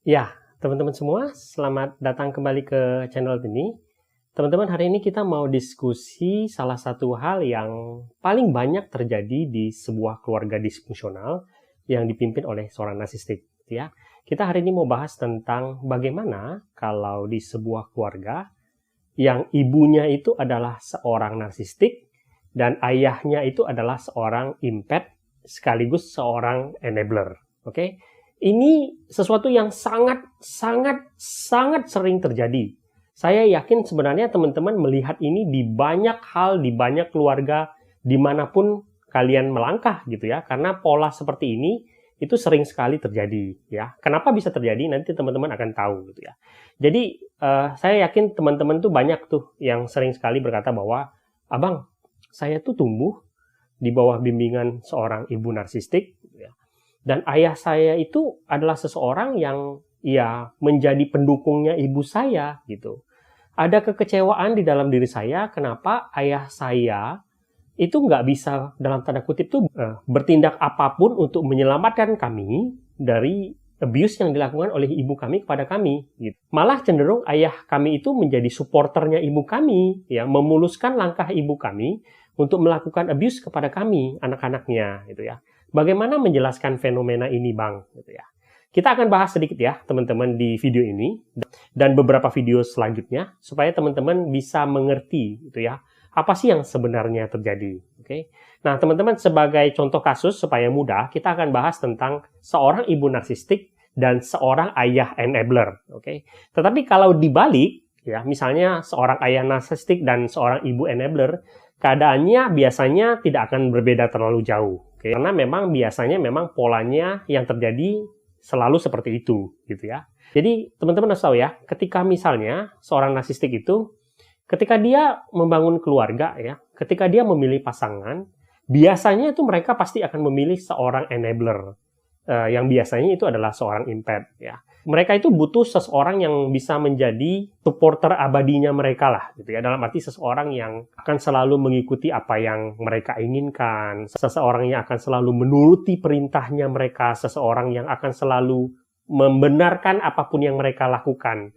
Ya, teman-teman semua, selamat datang kembali ke channel ini. Teman-teman, hari ini kita mau diskusi salah satu hal yang paling banyak terjadi di sebuah keluarga disfungsional yang dipimpin oleh seorang narsistik. Ya, kita hari ini mau bahas tentang bagaimana kalau di sebuah keluarga yang ibunya itu adalah seorang narsistik dan ayahnya itu adalah seorang impat sekaligus seorang enabler. Oke? Ini sesuatu yang sangat sering terjadi. Saya yakin sebenarnya teman-teman melihat ini di banyak hal, di banyak keluarga, dimanapun kalian melangkah gitu ya. Karena pola seperti ini itu sering sekali terjadi ya. Kenapa bisa terjadi? Nanti teman-teman akan tahu gitu ya. Jadi saya yakin teman-teman tuh banyak tuh yang sering sekali berkata bahwa, "Abang, saya tuh tumbuh di bawah bimbingan seorang ibu narsistik gitu ya. Dan ayah saya itu adalah seseorang yang ya menjadi pendukungnya ibu saya gitu. Ada kekecewaan di dalam diri saya kenapa ayah saya itu nggak bisa dalam tanda kutip tuh bertindak apapun untuk menyelamatkan kami dari abuse yang dilakukan oleh ibu kami kepada kami. Gitu. Malah cenderung ayah kami itu menjadi supporternya ibu kami, ya memuluskan langkah ibu kami untuk melakukan abuse kepada kami, anak-anaknya, gitu ya. Bagaimana menjelaskan fenomena ini, Bang? Gitu ya. Kita akan bahas sedikit ya, teman-teman, di video ini dan beberapa video selanjutnya supaya teman-teman bisa mengerti, gitu ya, apa sih yang sebenarnya terjadi. Oke? Nah, teman-teman, sebagai contoh kasus supaya mudah, kita akan bahas tentang seorang ibu narsistik dan seorang ayah enabler. Oke? Tetapi kalau dibalik, ya, misalnya seorang ayah narsistik dan seorang ibu enabler, keadaannya biasanya tidak akan berbeda terlalu jauh. Okay? Karena memang biasanya memang polanya yang terjadi selalu seperti itu, gitu ya. Jadi teman-teman harus tahu ya, ketika misalnya seorang narsistik itu, ketika dia membangun keluarga ya, ketika dia memilih pasangan, biasanya itu mereka pasti akan memilih seorang enabler, yang biasanya itu adalah seorang impat ya. Mereka itu butuh seseorang yang bisa menjadi supporter abadinya mereka lah, gitu ya. Dalam arti seseorang yang akan selalu mengikuti apa yang mereka inginkan, seseorang yang akan selalu menuruti perintahnya mereka, seseorang yang akan selalu membenarkan apapun yang mereka lakukan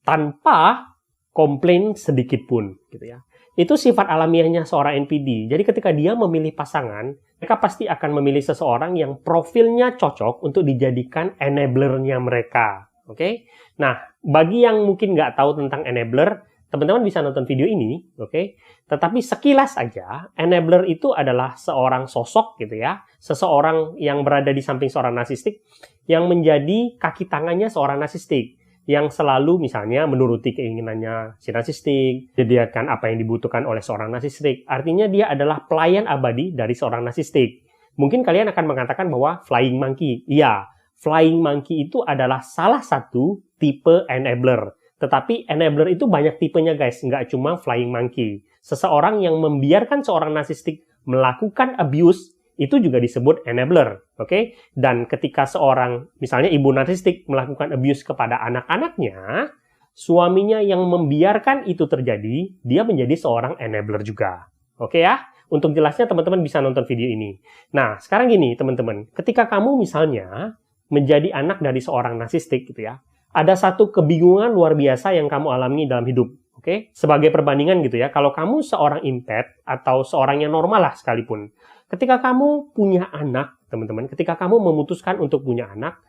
tanpa komplain sedikit pun, gitu ya. Itu sifat alamiahnya seorang NPD. Jadi ketika dia memilih pasangan, mereka pasti akan memilih seseorang yang profilnya cocok untuk dijadikan enabler-nya mereka. Oke? Nah, bagi yang mungkin nggak tahu tentang enabler, teman-teman bisa nonton video ini. Oke? Tetapi sekilas aja, enabler itu adalah seorang sosok gitu ya. Seseorang yang berada di samping seorang narsistik yang menjadi kaki tangannya seorang narsistik. Yang selalu misalnya menuruti keinginannya si narsistik, menyediakan apa yang dibutuhkan oleh seorang narsistik. Artinya dia adalah pelayan abadi dari seorang narsistik. Mungkin kalian akan mengatakan bahwa flying monkey. Iya, flying monkey itu adalah salah satu tipe enabler. Tetapi enabler itu banyak tipenya guys, nggak cuma flying monkey. Seseorang yang membiarkan seorang narsistik melakukan abuse, itu juga disebut enabler, oke? Dan ketika seorang, misalnya ibu narsistik melakukan abuse kepada anak-anaknya, suaminya yang membiarkan itu terjadi, dia menjadi seorang enabler juga, oke ya? Untuk jelasnya teman-teman bisa nonton video ini. Nah, sekarang gini teman-teman, ketika kamu misalnya menjadi anak dari seorang narsistik gitu ya, ada satu kebingungan luar biasa yang kamu alami dalam hidup, oke? Sebagai perbandingan gitu ya, kalau kamu seorang impat atau seorang yang normal lah sekalipun, ketika kamu punya anak, teman-teman, ketika kamu memutuskan untuk punya anak,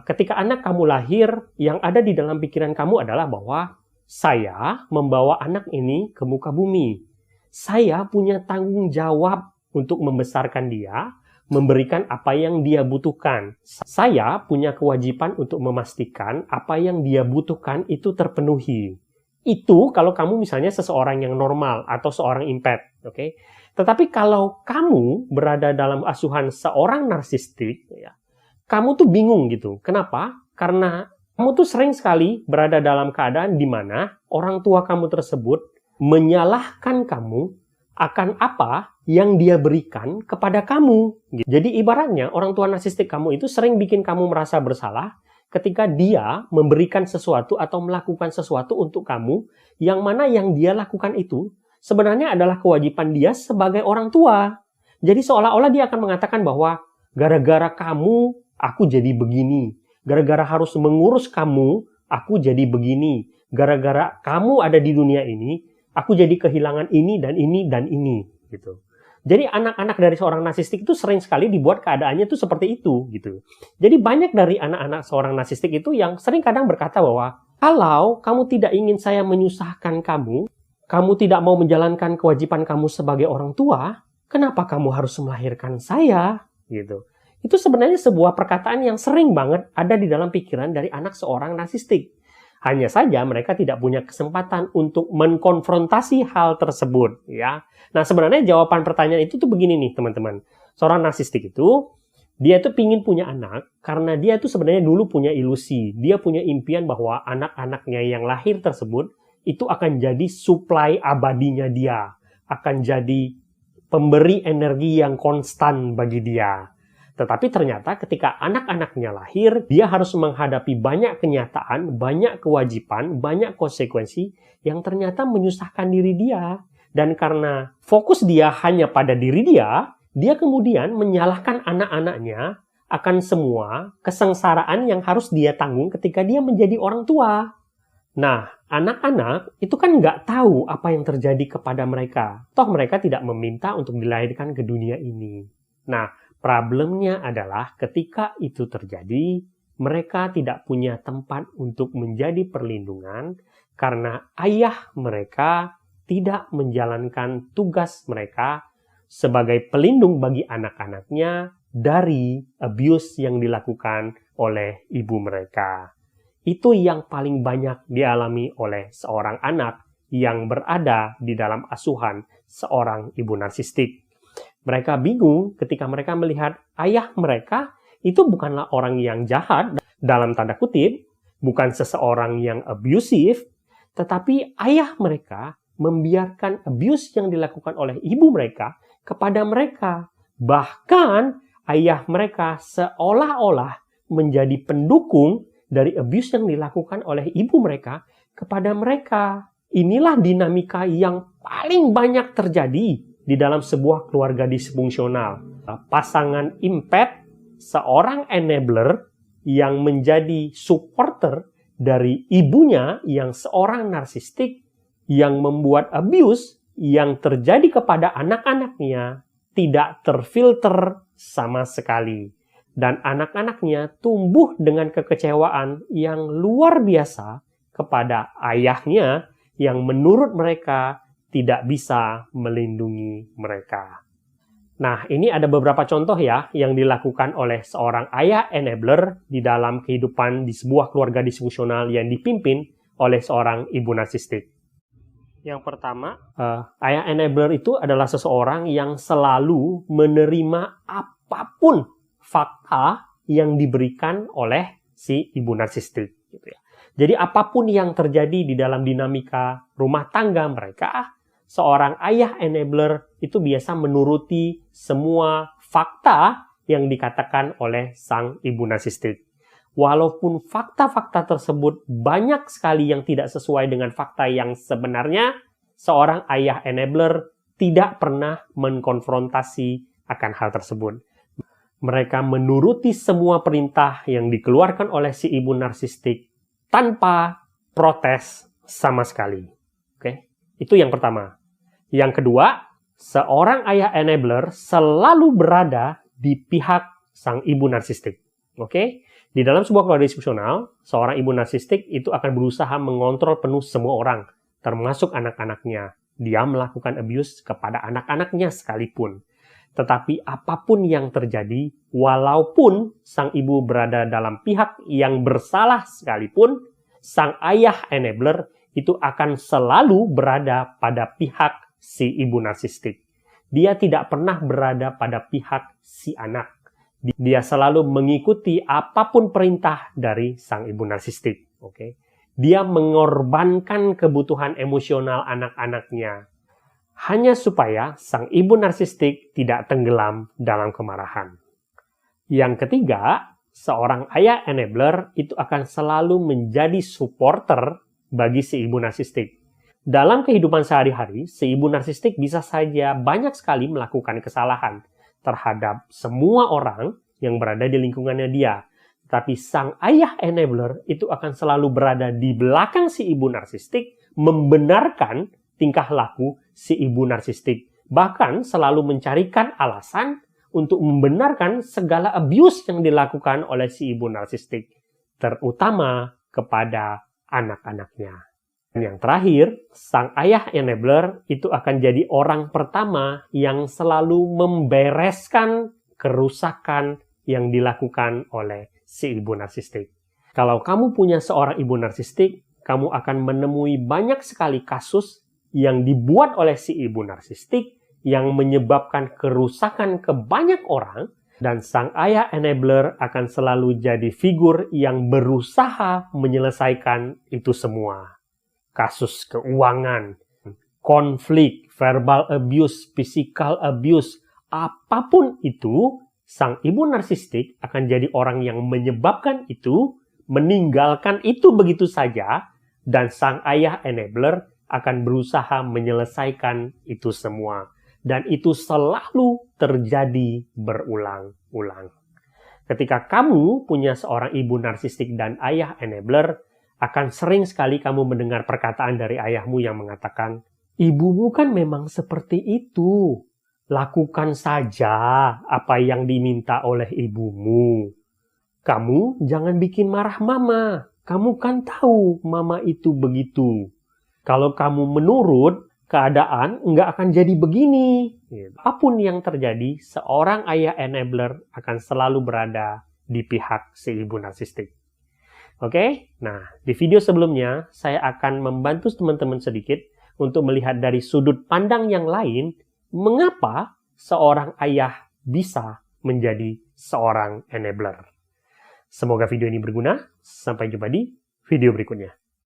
ketika anak kamu lahir, yang ada di dalam pikiran kamu adalah bahwa saya membawa anak ini ke muka bumi. Saya punya tanggung jawab untuk membesarkan dia, memberikan apa yang dia butuhkan. Saya punya kewajiban untuk memastikan apa yang dia butuhkan itu terpenuhi. Itu kalau kamu misalnya seseorang yang normal atau seorang impat, oke? Tetapi kalau kamu berada dalam asuhan seorang narsistik, ya, kamu tuh bingung gitu. Kenapa? Karena kamu tuh sering sekali berada dalam keadaan di mana orang tua kamu tersebut menyalahkan kamu akan apa yang dia berikan kepada kamu. Jadi ibaratnya orang tua narsistik kamu itu sering bikin kamu merasa bersalah ketika dia memberikan sesuatu atau melakukan sesuatu untuk kamu, yang mana yang dia lakukan itu sebenarnya adalah kewajiban dia sebagai orang tua. Jadi seolah-olah dia akan mengatakan bahwa gara-gara kamu, aku jadi begini. Gara-gara harus mengurus kamu, aku jadi begini. Gara-gara kamu ada di dunia ini, aku jadi kehilangan ini dan ini dan ini, gitu. Jadi anak-anak dari seorang narsistik itu sering sekali dibuat keadaannya itu seperti itu, gitu. Jadi banyak dari anak-anak seorang narsistik itu yang sering kadang berkata bahwa kalau kamu tidak ingin saya menyusahkan kamu tidak mau menjalankan kewajiban kamu sebagai orang tua, kenapa kamu harus melahirkan saya, gitu. Itu sebenarnya sebuah perkataan yang sering banget ada di dalam pikiran dari anak seorang narsistik. Hanya saja mereka tidak punya kesempatan untuk mengkonfrontasi hal tersebut, ya. Nah, sebenarnya jawaban pertanyaan itu tuh begini nih, teman-teman. Seorang narsistik itu, dia tuh pingin punya anak karena dia tuh sebenarnya dulu punya ilusi. Dia punya impian bahwa anak-anaknya yang lahir tersebut itu akan jadi suplai abadinya dia. Akan jadi pemberi energi yang konstan bagi dia. Tetapi ternyata ketika anak-anaknya lahir, dia harus menghadapi banyak kenyataan, banyak kewajiban, banyak konsekuensi yang ternyata menyusahkan diri dia. Dan karena fokus dia hanya pada diri dia kemudian menyalahkan anak-anaknya akan semua kesengsaraan yang harus dia tanggung ketika dia menjadi orang tua. Nah, anak-anak itu kan nggak tahu apa yang terjadi kepada mereka. Toh mereka tidak meminta untuk dilahirkan ke dunia ini. Nah, problemnya adalah ketika itu terjadi, mereka tidak punya tempat untuk menjadi perlindungan karena ayah mereka tidak menjalankan tugas mereka sebagai pelindung bagi anak-anaknya dari abuse yang dilakukan oleh ibu mereka. Itu yang paling banyak dialami oleh seorang anak yang berada di dalam asuhan seorang ibu narsistik. Mereka bingung ketika mereka melihat ayah mereka itu bukanlah orang yang jahat, dalam tanda kutip, bukan seseorang yang abusive, tetapi ayah mereka membiarkan abuse yang dilakukan oleh ibu mereka kepada mereka. Bahkan ayah mereka seolah-olah menjadi pendukung dari abuse yang dilakukan oleh ibu mereka kepada mereka. Inilah dinamika yang paling banyak terjadi di dalam sebuah keluarga disfungsional. Pasangan impet, seorang enabler yang menjadi supporter dari ibunya yang seorang narsistik yang membuat abuse yang terjadi kepada anak-anaknya tidak terfilter sama sekali. Dan anak-anaknya tumbuh dengan kekecewaan yang luar biasa kepada ayahnya yang menurut mereka tidak bisa melindungi mereka. Nah, ini ada beberapa contoh ya yang dilakukan oleh seorang ayah enabler di dalam kehidupan di sebuah keluarga disfungsional yang dipimpin oleh seorang ibu narsistik. Yang pertama, ayah enabler itu adalah seseorang yang selalu menerima apapun fakta yang diberikan oleh si ibu narsistik. Gitu ya. Jadi apapun yang terjadi di dalam dinamika rumah tangga mereka, seorang ayah enabler itu biasa menuruti semua fakta yang dikatakan oleh sang ibu narsistik. Walaupun fakta-fakta tersebut banyak sekali yang tidak sesuai dengan fakta yang sebenarnya, seorang ayah enabler tidak pernah mengkonfrontasi akan hal tersebut. Mereka menuruti semua perintah yang dikeluarkan oleh si ibu narsistik tanpa protes sama sekali. Oke? Itu yang pertama. Yang kedua, seorang ayah enabler selalu berada di pihak sang ibu narsistik. Oke? Di dalam sebuah keluarga disfungsional, seorang ibu narsistik itu akan berusaha mengontrol penuh semua orang, termasuk anak-anaknya. Dia melakukan abuse kepada anak-anaknya sekalipun. Tetapi apapun yang terjadi, walaupun sang ibu berada dalam pihak yang bersalah sekalipun, sang ayah enabler itu akan selalu berada pada pihak si ibu narsistik. Dia tidak pernah berada pada pihak si anak. Dia selalu mengikuti apapun perintah dari sang ibu narsistik. Oke? Dia mengorbankan kebutuhan emosional anak-anaknya hanya supaya sang ibu narsistik tidak tenggelam dalam kemarahan. Yang ketiga, seorang ayah enabler itu akan selalu menjadi supporter bagi si ibu narsistik. Dalam kehidupan sehari-hari, si ibu narsistik bisa saja banyak sekali melakukan kesalahan terhadap semua orang yang berada di lingkungannya dia. Tapi sang ayah enabler itu akan selalu berada di belakang si ibu narsistik, membenarkan tingkah laku si ibu narsistik. Bahkan selalu mencarikan alasan untuk membenarkan segala abuse yang dilakukan oleh si ibu narsistik, terutama kepada anak-anaknya. Dan yang terakhir, sang ayah enabler itu akan jadi orang pertama yang selalu membereskan kerusakan yang dilakukan oleh si ibu narsistik. Kalau kamu punya seorang ibu narsistik, kamu akan menemui banyak sekali kasus yang dibuat oleh si ibu narsistik yang menyebabkan kerusakan ke banyak orang, dan sang ayah enabler akan selalu jadi figur yang berusaha menyelesaikan itu semua. Kasus keuangan, konflik, verbal abuse, physical abuse, apapun itu, sang ibu narsistik akan jadi orang yang menyebabkan itu, meninggalkan itu begitu saja, dan sang ayah enabler akan berusaha menyelesaikan itu semua. Dan itu selalu terjadi berulang-ulang. Ketika kamu punya seorang ibu narsistik dan ayah enabler, akan sering sekali kamu mendengar perkataan dari ayahmu yang mengatakan, ibumu kan memang seperti itu. Lakukan saja apa yang diminta oleh ibumu. Kamu jangan bikin marah mama. Kamu kan tahu mama itu begitu. Kalau kamu menurut, keadaan nggak akan jadi begini. Apapun yang terjadi, seorang ayah enabler akan selalu berada di pihak si ibu narsistik. Oke? Nah, di video sebelumnya, saya akan membantu teman-teman sedikit untuk melihat dari sudut pandang yang lain, mengapa seorang ayah bisa menjadi seorang enabler. Semoga video ini berguna. Sampai jumpa di video berikutnya.